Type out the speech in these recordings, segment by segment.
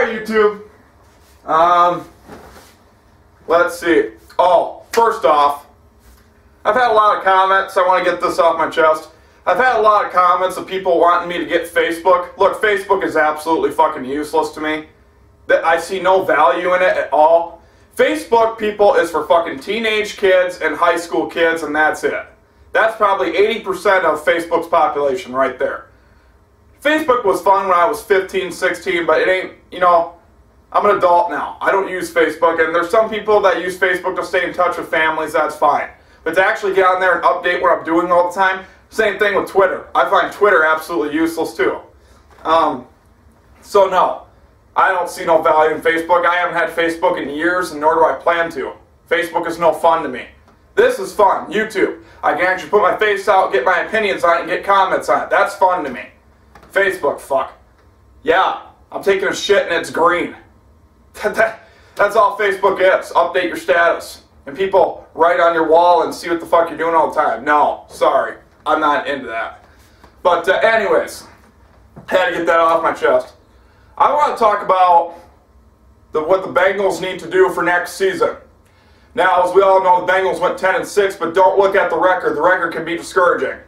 Alright, YouTube. Let's see. Oh, first off, I've had a lot of comments. I want to get this off my chest. I've had a lot of comments of people wanting me to get Facebook. Look, Facebook is absolutely fucking useless to me. I see no value in it at all. Facebook, people, is for fucking teenage kids and high school kids, and that's it. That's probably 80% of Facebook's population right there. Facebook was fun when I was 15, 16, but it ain't, you know, I'm an adult now. I don't use Facebook, and there's some people that use Facebook to stay in touch with families, that's fine. But to actually get on there and update what I'm doing all the time, same thing with Twitter. I find Twitter absolutely useless too. So no, I don't see no value in Facebook. I haven't had Facebook in years, and nor do I plan to. Facebook is no fun to me. This is fun, YouTube. I can actually put my face out, get my opinions on it, and get comments on it. That's fun to me. Facebook, fuck. Yeah, I'm taking a shit and it's green. That's all Facebook is. Update your status. And people write on your wall and see what the fuck you're doing all the time. No, sorry. I'm not into that. But anyways, had to get that off my chest. I want to talk about what the Bengals need to do for next season. Now, as we all know, the Bengals went 10-6, but don't look at the record. The record can be discouraging.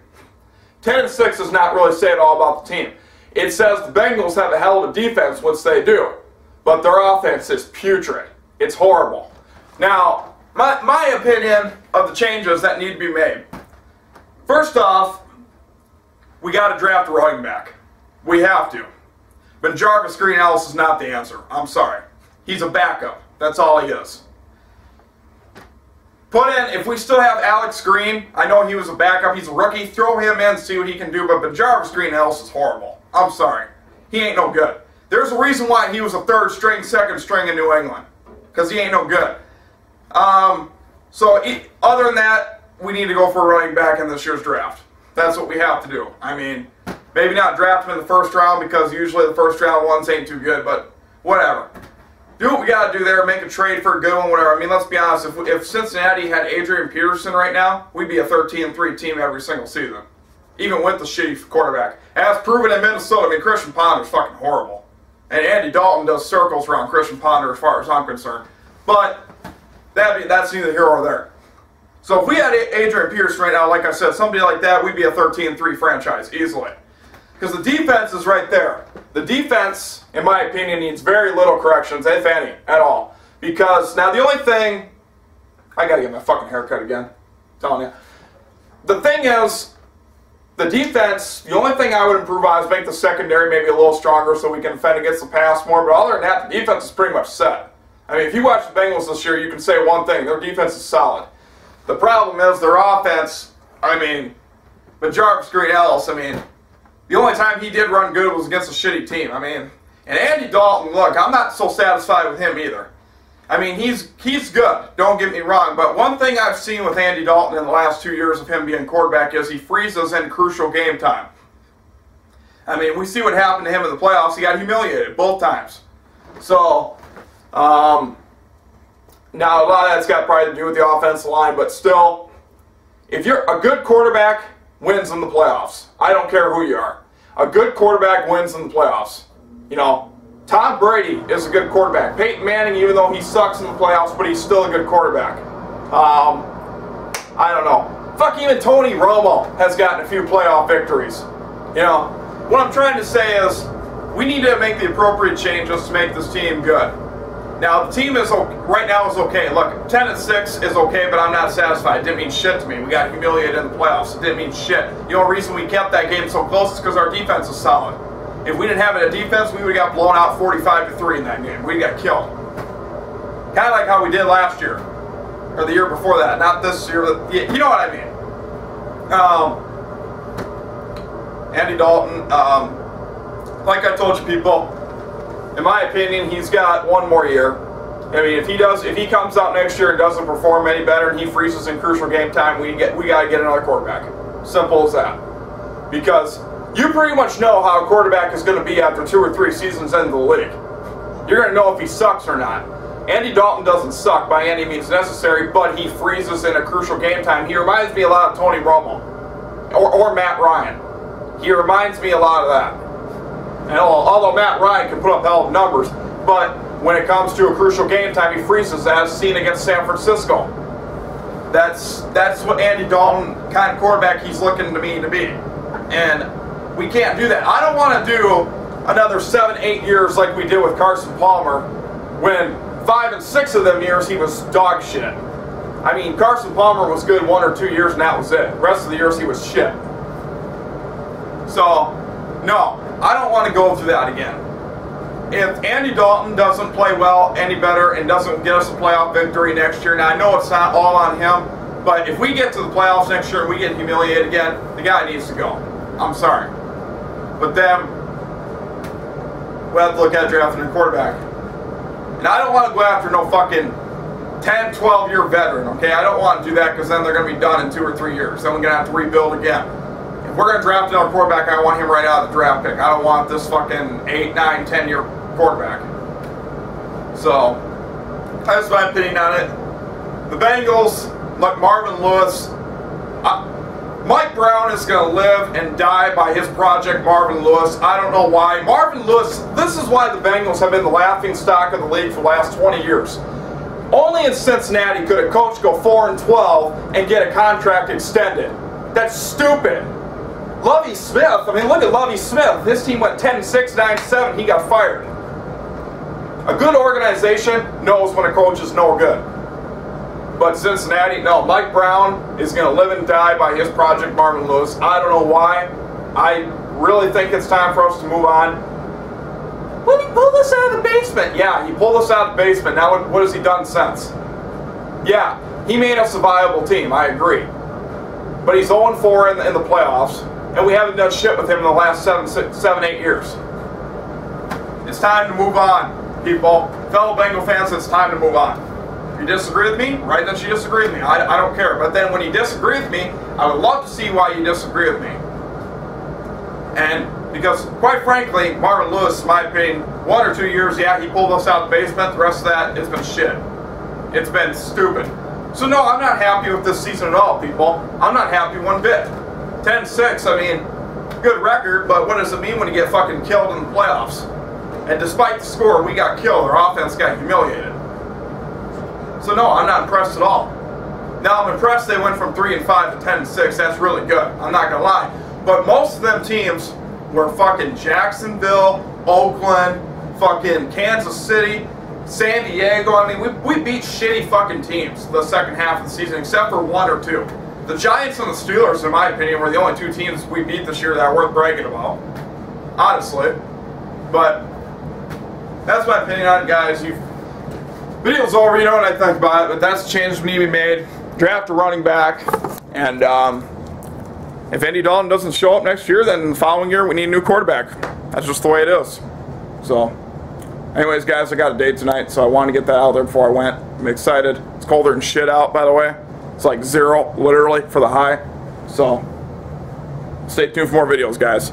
10-6 does not really say it all about the team. It says the Bengals have a hell of a defense, which they do. But their offense is putrid. It's horrible. Now, my opinion of the changes that need to be made. First off, we got to draft a running back. We have to. But Jarvis Green-Ellis is not the answer. I'm sorry. He's a backup. That's all he is. Put in, if we still have Alex Green, I know he was a backup, he's a rookie, throw him in, see what he can do, but Jarvis Green-Ellis is horrible. I'm sorry. He ain't no good. There's a reason why he was a third string, second string in New England. Because he ain't no good. Other than that, we need to go for a running back in this year's draft. That's what we have to do. I mean, maybe not draft him in the first round because usually the first round ones ain't too good, but whatever. Do what we got to do there, make a trade for a good one, whatever. I mean, let's be honest, if Cincinnati had Adrian Peterson right now, we'd be a 13-3 team every single season. Even with the shitty quarterback. As proven in Minnesota, I mean, Christian Ponder's fucking horrible. And Andy Dalton does circles around Christian Ponder as far as I'm concerned. But that's neither here nor there. So if we had Adrian Peterson right now, like I said, somebody like that, we'd be a 13-3 franchise, easily. Because the defense is right there. The defense, in my opinion, needs very little corrections, if any, at all. Because, now the only thing, I gotta get my fucking haircut again, I'm telling you. The thing is, the defense, the only thing I would improve on is make the secondary maybe a little stronger so we can defend against the pass more. But other than that, the defense is pretty much set. I mean, if you watch the Bengals this year, you can say one thing. Their defense is solid. The problem is their offense, I mean, but Jarvis Green-Ellis, I mean, the only time he did run good was against a shitty team. I mean, and Andy Dalton, look, I'm not so satisfied with him either. I mean, he's good, don't get me wrong, but one thing I've seen with Andy Dalton in the last 2 years of him being quarterback is he freezes in crucial game time. I mean, we see what happened to him in the playoffs. He got humiliated both times. So, now a lot of that's got probably to do with the offensive line, but still, if you're a good quarterback, wins in the playoffs. I don't care who you are. A good quarterback wins in the playoffs. You know, Tom Brady is a good quarterback. Peyton Manning, even though he sucks in the playoffs, but he's still a good quarterback. I don't know. Fuck, even Tony Romo has gotten a few playoff victories. You know, what I'm trying to say is we need to make the appropriate changes to make this team good. Now, the team is right now is okay. Look, 10-6 is okay, but I'm not satisfied. It didn't mean shit to me. We got humiliated in the playoffs. It didn't mean shit. The only reason we kept that game so close is because our defense is solid. If we didn't have a defense, we would have got blown out 45-3 in that game. We got killed. Kind of like how we did last year. Or the year before that. Not this year. You know what I mean. Andy Dalton, like I told you people, in my opinion, he's got one more year. I mean, if he comes out next year and doesn't perform any better and he freezes in crucial game time, we got to get another quarterback. Simple as that. Because you pretty much know how a quarterback is going to be after 2 or 3 seasons into the league. You're going to know if he sucks or not. Andy Dalton doesn't suck by any means necessary, but he freezes in a crucial game time. He reminds me a lot of Tony Romo or Matt Ryan. He reminds me a lot of that. And although Matt Ryan can put up hell of numbers, But when it comes to a crucial game time, he freezes, as seen against San Francisco. That's what Andy Dalton kind of quarterback he's looking to me to be. And we can't do that. I don't want to do another 7-8 years like we did with Carson Palmer, when 5 and 6 of them years he was dog shit. I mean, Carson Palmer was good 1 or 2 years and that was it. The rest of the years he was shit. So, no, I don't want to go through that again. If Andy Dalton doesn't play well any better and doesn't get us a playoff victory next year, now I know it's not all on him, but if we get to the playoffs next year and we get humiliated again, the guy needs to go. I'm sorry. But then, we'll have to look at drafting a quarterback. And I don't want to go after no fucking 10, 12-year veteran, okay? I don't want to do that because then they're going to be done in 2 or 3 years. Then we're going to have to rebuild again. If we're going to draft another quarterback, I want him right out of the draft pick. I don't want this fucking 8, 9, 10-year quarterback. So, that's my opinion on it. The Bengals, like Marvin Lewis, Mike Brown is going to live and die by his project, Marvin Lewis. I don't know why. Marvin Lewis, this is why the Bengals have been the laughing stock of the league for the last 20 years. Only in Cincinnati could a coach go 4-12 and get a contract extended. That's stupid. Lovie Smith, I mean, look at Lovie Smith. His team went 10-6, 9-7. He got fired. A good organization knows when a coach is no good. But Cincinnati, no. Mike Brown is going to live and die by his project, Marvin Lewis. I don't know why. I really think it's time for us to move on. When he pulled us out of the basement. Yeah, he pulled us out of the basement. Now what has he done since? Yeah, he made us a viable team. I agree. But he's 0-4 in the playoffs. And we haven't done shit with him in the last 7, 8 years. It's time to move on, people. Fellow Bengal fans, it's time to move on. If you disagree with me, right, that you disagree with me. I don't care. But then when you disagree with me, I would love to see why you disagree with me. And because, quite frankly, Marvin Lewis, in my opinion, 1 or 2 years, yeah, he pulled us out of the basement. The rest of that, it's been shit. It's been stupid. So no, I'm not happy with this season at all, people. I'm not happy one bit. 10-6, I mean, good record, but what does it mean when you get fucking killed in the playoffs? And despite the score, we got killed. Our offense got humiliated. So no, I'm not impressed at all. Now I'm impressed they went from 3-5 to 10-6. That's really good. I'm not gonna lie. But most of them teams were fucking Jacksonville, Oakland, fucking Kansas City, San Diego. I mean, we beat shitty fucking teams the second half of the season, except for 1 or 2. The Giants and the Steelers, in my opinion, were the only 2 teams we beat this year that are worth bragging about. Honestly. But that's my opinion on it, guys. Video's over, you know what I think about it, but that's changes need to be made. Draft a running back, and if Andy Dalton doesn't show up next year, then the following year we need a new quarterback. That's just the way it is. So, anyways, guys, I got a date tonight, so I wanted to get that out there before I went. I'm excited. It's colder than shit out, by the way. It's like 0, literally, for the high. So, stay tuned for more videos, guys.